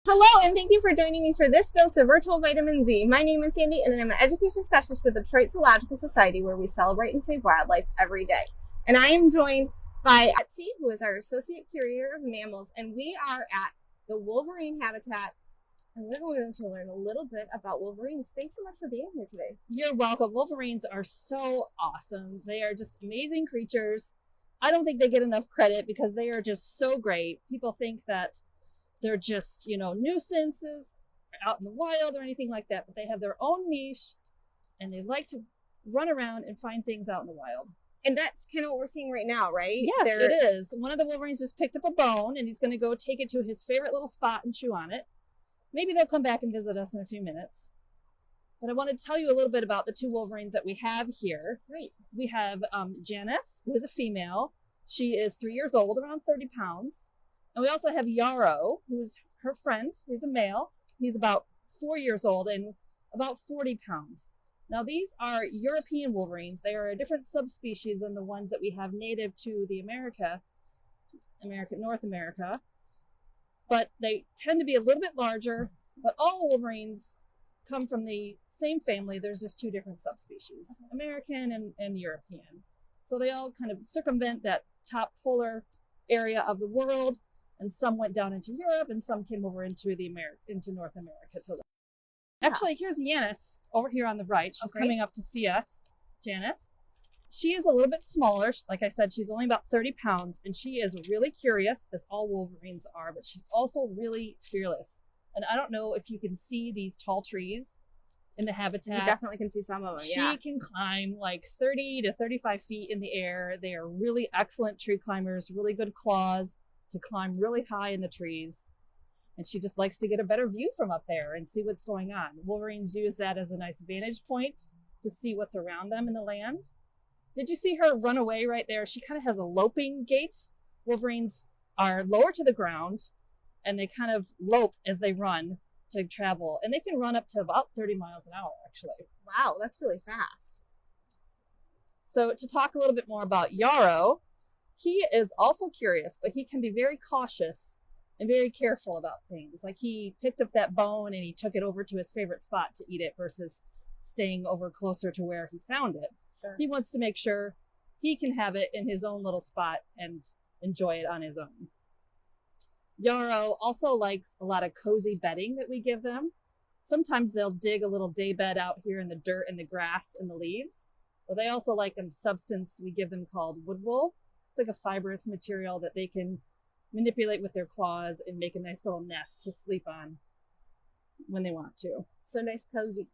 Hello, and thank you for joining me for this dose of virtual vitamin Z. My name is Sandy, and I'm an education specialist for the Detroit Zoological Society, where we celebrate and save wildlife every day. And I am joined by Betsy, who is our associate curator of mammals, and we are at the Wolverine habitat, and we're going to learn a little bit about Wolverines. Thanks so much for being here today. You're welcome. Wolverines are so awesome. They are just amazing creatures. I don't think they get enough credit because they are just so great. People think that they're just, nuisances out in the wild or anything like that, but they have their own niche and they like to run around and find things out in the wild. And that's kind of what we're seeing right now, right? Yes, it is. One of the Wolverines just picked up a bone and he's going to go take it to his favorite little spot and chew on it. Maybe they'll come back and visit us in a few minutes. But I want to tell you a little bit about the two Wolverines that we have here. Great. We have Janice, who is a female. She is 3 years old, around 30 pounds. And we also have Yaro, who's her friend. He's a male. He's about 4 years old and about 40 pounds. Now, these are European Wolverines. They are a different subspecies than the ones that we have native to the North America. But they tend to be a little bit larger. But all Wolverines come from the same family. There's just two different subspecies, American and European. So they all kind of circumvent that top polar area of the world. And some went down into Europe, and some came over into North America to live. Actually, here's Janice over here on the right. She's coming up to see us. Janice. She is a little bit smaller. Like I said, she's only about 30 pounds, and she is really curious, as all Wolverines are, but she's also really fearless. And I don't know if you can see these tall trees in the habitat. You definitely can see some of them, yeah. She can climb like 30 to 35 feet in the air. They are really excellent tree climbers, really good claws to climb really high in the trees. And she just likes to get a better view from up there and see what's going on. Wolverines use that as a nice vantage point to see what's around them in the land. Did you see her run away right there? She kind of has a loping gait. Wolverines are lower to the ground and they kind of lope as they run to travel. And they can run up to about 30 miles an hour, actually. Wow, that's really fast. So to talk a little bit more about Yaro, he is also curious, but he can be very cautious and very careful about things. Like he picked up that bone and he took it over to his favorite spot to eat it versus staying over closer to where he found it. Sure. He wants to make sure he can have it in his own little spot and enjoy it on his own. Yaro also likes a lot of cozy bedding that we give them. Sometimes they'll dig a little day bed out here in the dirt and the grass and the leaves. But they also like a substance we give them called wood wool. It's like a fibrous material that they can manipulate with their claws and make a nice little nest to sleep on when they want to. So nice, cozy,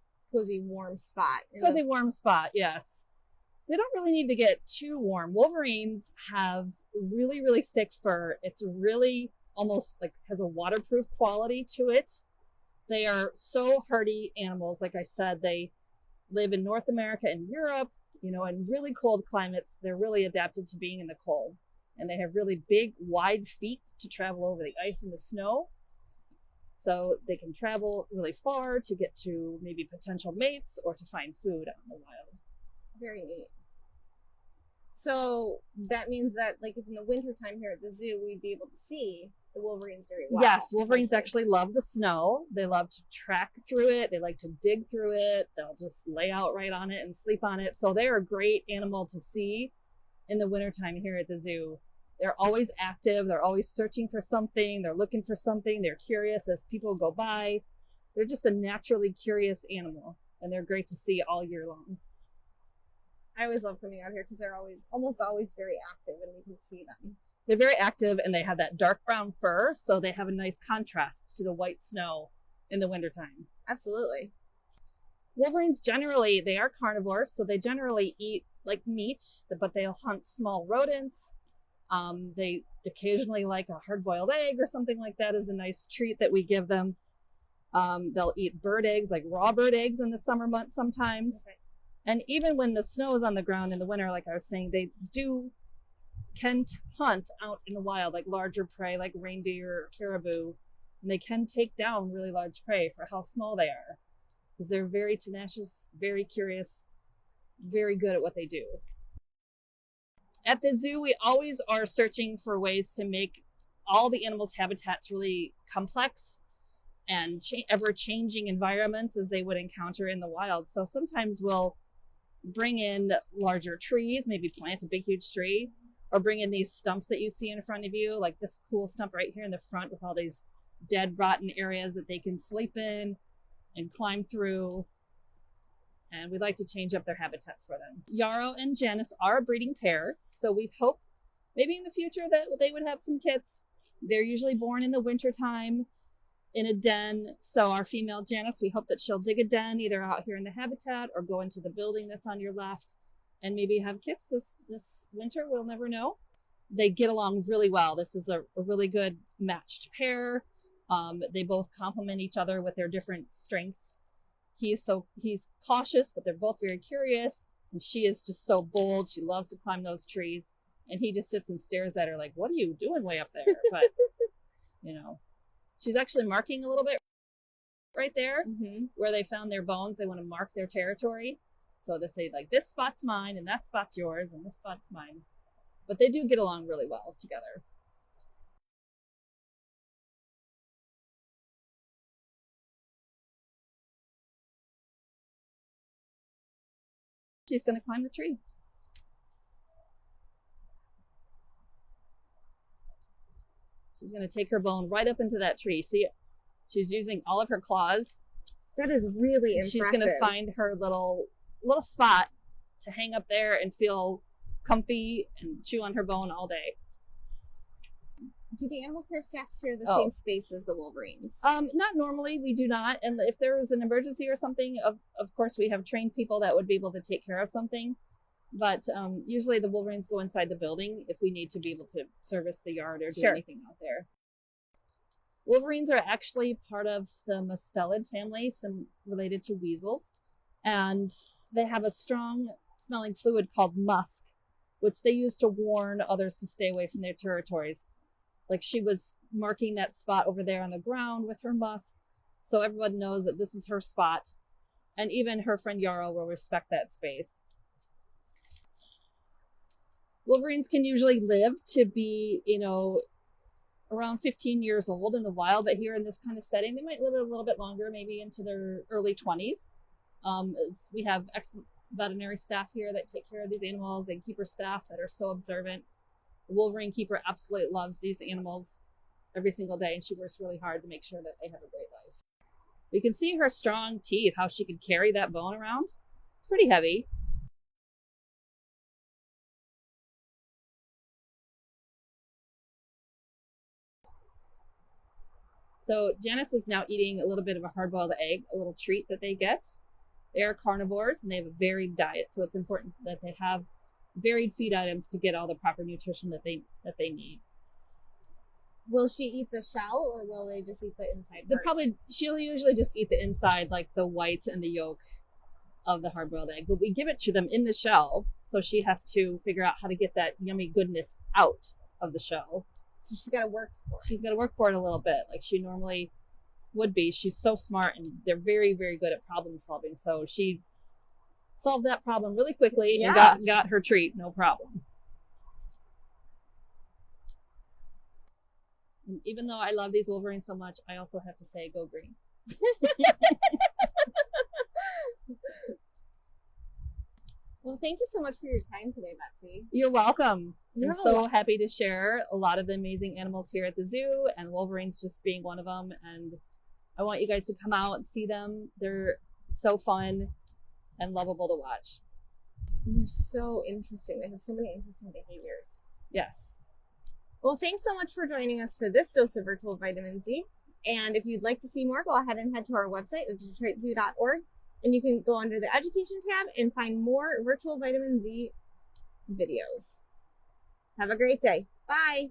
warm spot. Cozy, warm spot, yes. They don't really need to get too warm. Wolverines have really, really thick fur. It's really almost like has a waterproof quality to it. They are so hardy animals. Like I said, they live in North America and Europe. In really cold climates, they're really adapted to being in the cold. And they have really big, wide feet to travel over the ice and the snow. So they can travel really far to get to maybe potential mates or to find food out in the wild. Very neat. So that means that, like, if in the wintertime here at the zoo, we'd be able to see the Wolverines very well. Yes, Wolverines actually love the snow. They love to track through it. They like to dig through it. They'll just lay out right on it and sleep on it. So they're a great animal to see in the wintertime here at the zoo. They're always active. They're always searching for something. They're looking for something. They're curious as people go by. They're just a naturally curious animal, and they're great to see all year long. I always love coming out here because they're almost always very active and we can see them. They're very active and they have that dark brown fur, so they have a nice contrast to the white snow in the wintertime. Absolutely. Wolverines generally, they are carnivores, so they generally eat like meat, but they'll hunt small rodents. They occasionally like a hard-boiled egg or something like that is a nice treat that we give them. They'll eat bird eggs, like raw bird eggs in the summer months sometimes. Okay. And even when the snow is on the ground in the winter, like I was saying, they can hunt out in the wild, like larger prey, like reindeer or caribou. And they can take down really large prey for how small they are. Because they're very tenacious, very curious, very good at what they do. At the zoo, we always are searching for ways to make all the animals' habitats really complex and ever-changing environments as they would encounter in the wild. So sometimes we'll bring in larger trees, maybe plant a big, huge tree, or bring in these stumps that you see in front of you, like this cool stump right here in the front with all these dead, rotten areas that they can sleep in and climb through. And we'd like to change up their habitats for them. Yaro and Janice are a breeding pair, so we hope maybe in the future that they would have some kits. They're usually born in the winter time in a den. So our female Janice, we hope that she'll dig a den either out here in the habitat or go into the building that's on your left and maybe have kits this winter. We'll never know. They get along really well. This is a really good matched pair. They both complement each other with their different strengths. He's cautious, but they're both very curious. And she is just so bold. She loves to climb those trees. And he just sits and stares at her like, what are you doing way up there? But, you know, she's actually marking a little bit right there where they found their bones. They want to mark their territory. So they say, like, this spot's mine, and that spot's yours, and this spot's mine. But they do get along really well together. She's going to climb the tree. She's going to take her bone right up into that tree. See, she's using all of her claws. That is really impressive. She's going to find her little spot to hang up there and feel comfy and chew on her bone all day. Do the animal care staff share the same space as the Wolverines? Not normally. We do not. And if there was an emergency or something, of course, we have trained people that would be able to take care of something. But usually the Wolverines go inside the building if we need to be able to service the yard or do anything out there. Wolverines are actually part of the mustelid family, some related to weasels. And they have a strong smelling fluid called musk, which they use to warn others to stay away from their territories. Like she was marking that spot over there on the ground with her musk, so everyone knows that this is her spot. And even her friend Yaro will respect that space. Wolverines can usually live to be, around 15 years old in the wild, but here in this kind of setting, they might live a little bit longer, maybe into their early 20s. We have excellent veterinary staff here that take care of these animals and keeper staff that are so observant. The Wolverine keeper absolutely loves these animals every single day, and she works really hard to make sure that they have a great life. We can see her strong teeth, how she could carry that bone around. It's pretty heavy. So Janice is now eating a little bit of a hard-boiled egg, a little treat that they get. They are carnivores and they have a varied diet, so it's important that they have varied feed items to get all the proper nutrition that they need. Will she eat the shell, or will they just eat the inside parts? She'll usually just eat the inside, like the white and the yolk of the hard-boiled egg, but we give it to them in the shell, so she has to figure out how to get that yummy goodness out of the shell. So she's got to work for it. She's got to work for it a little bit, like she normally would be. She's so smart, and they're very, very good at problem solving. So she solved that problem really quickly and got her treat, no problem. And even though I love these Wolverines so much, I also have to say, go green. Well, thank you so much for your time today, Betsy. You're welcome. I'm so happy to share a lot of the amazing animals here at the zoo, and Wolverines just being one of them. And I want you guys to come out and see them. They're so fun and lovable to watch. And they're so interesting. They have so many interesting behaviors. Yes. Well, thanks so much for joining us for this dose of virtual vitamin Z. And if you'd like to see more, go ahead and head to our website at DetroitZoo.org. And you can go under the education tab and find more virtual vitamin Z videos. Have a great day. Bye.